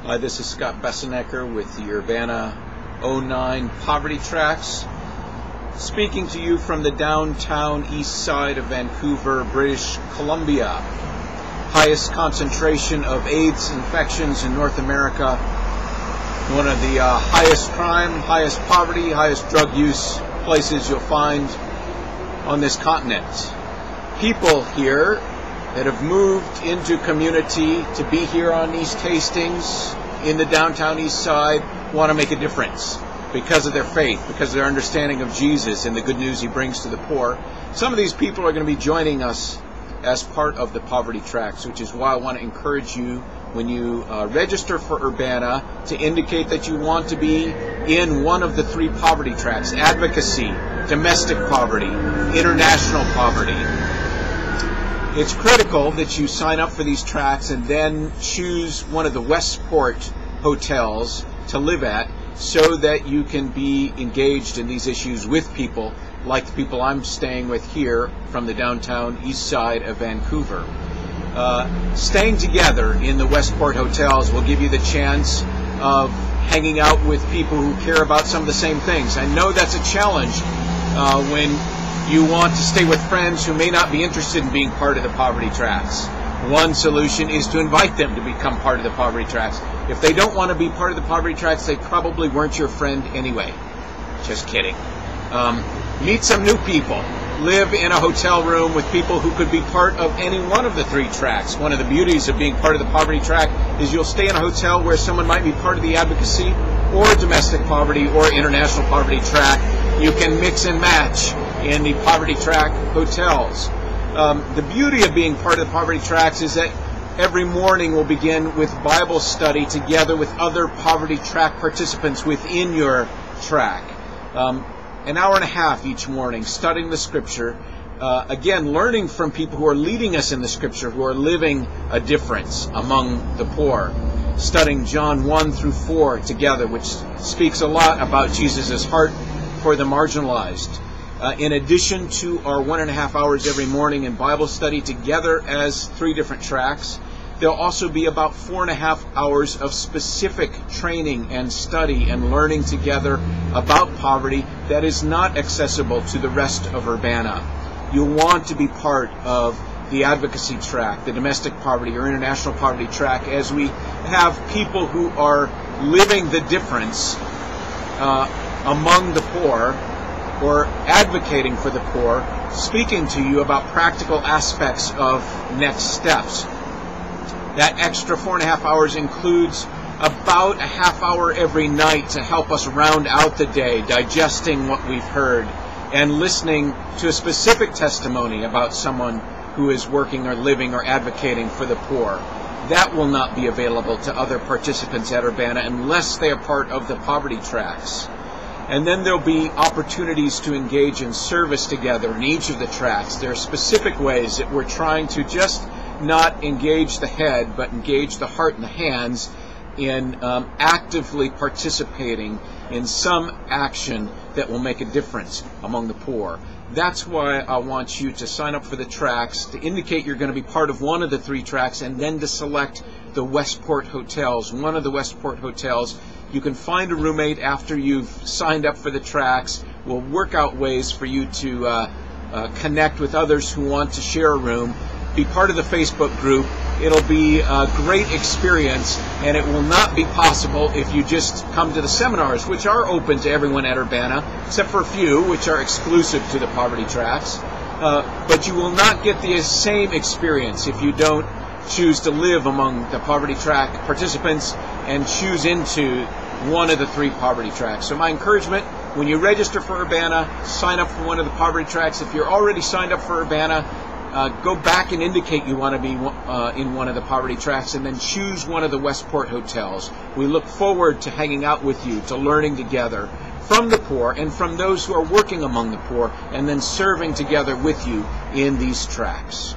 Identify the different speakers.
Speaker 1: Hi, this is Scott Bessenecker with the Urbana U09 Poverty Tracks, speaking to you from the downtown east side of Vancouver, British Columbia. Highest concentration of AIDS infections in North America, one of the highest crime, highest poverty, highest drug use places you'll find on this continent. People here that have moved into community to be here on East Hastings in the downtown east side want to make a difference because of their faith, because of their understanding of Jesus and the good news he brings to the poor. Some of these people are going to be joining us as part of the Poverty Tracks, which is why I want to encourage you when you register for Urbana to indicate that you want to be in one of the three poverty tracks: advocacy, domestic poverty, international poverty. It's critical that you sign up for these tracks and then choose one of the Westport hotels to live at so that you can be engaged in these issues with people like the people I'm staying with here from the downtown east side of Vancouver. Staying together in the Westport hotels will give you the chance of hanging out with people who care about some of the same things. I know that's a challenge when you want to stay with friends who may not be interested in being part of the Poverty Tracks. One solution is to invite them to become part of the Poverty Tracks. If they don't want to be part of the Poverty Tracks, they probably weren't your friend anyway. Just kidding. Meet some new people. Live in a hotel room with people who could be part of any one of the three tracks. One of the beauties of being part of the Poverty Track is you'll stay in a hotel where someone might be part of the advocacy or domestic poverty or international poverty track. You can mix and match in the Poverty Track hotels. The beauty of being part of the Poverty Tracks is that every morning we'll begin with Bible study together with other Poverty Track participants within your track. An hour and a half each morning studying the Scripture, again learning from people who are leading us in the Scripture, who are living a difference among the poor. Studying John 1 through 4 together, which speaks a lot about Jesus' heart for the marginalized. In addition to our 1.5 hours every morning in Bible study together as three different tracks, there'll also be about 4.5 hours of specific training and study and learning together about poverty that is not accessible to the rest of Urbana. You'll want to be part of the advocacy track, the domestic poverty or international poverty track, as we have people who are living the difference among the poor, or advocating for the poor, speaking to you about practical aspects of next steps. That extra 4.5 hours includes about a half hour every night to help us round out the day, digesting what we've heard and listening to a specific testimony about someone who is working or living or advocating for the poor. That will not be available to other participants at Urbana unless they are part of the Poverty Tracks. And then there'll be opportunities to engage in service together in each of the tracks. There are specific ways that we're trying to just not engage the head, but engage the heart and the hands in actively participating in some action that will make a difference among the poor. That's why I want you to sign up for the tracks, to indicate you're going to be part of one of the three tracks, and then to select the Westport hotels, one of the Westport hotels. You can find a roommate after you've signed up for the tracks. We'll work out ways for you to connect with others who want to share a room. Be part of the Facebook group. It'll be a great experience, and it will not be possible if you just come to the seminars, which are open to everyone at Urbana, except for a few, which are exclusive to the Poverty Tracks. But you will not get the same experience if you don't choose to live among the Poverty Track participants and choose into one of the three Poverty Tracks. So my encouragement, when you register for Urbana, sign up for one of the Poverty Tracks. If you're already signed up for Urbana, go back and indicate you want to be in one of the Poverty Tracks, and then choose one of the Westport hotels. We look forward to hanging out with you, to learning together from the poor and from those who are working among the poor, and then serving together with you in these tracks.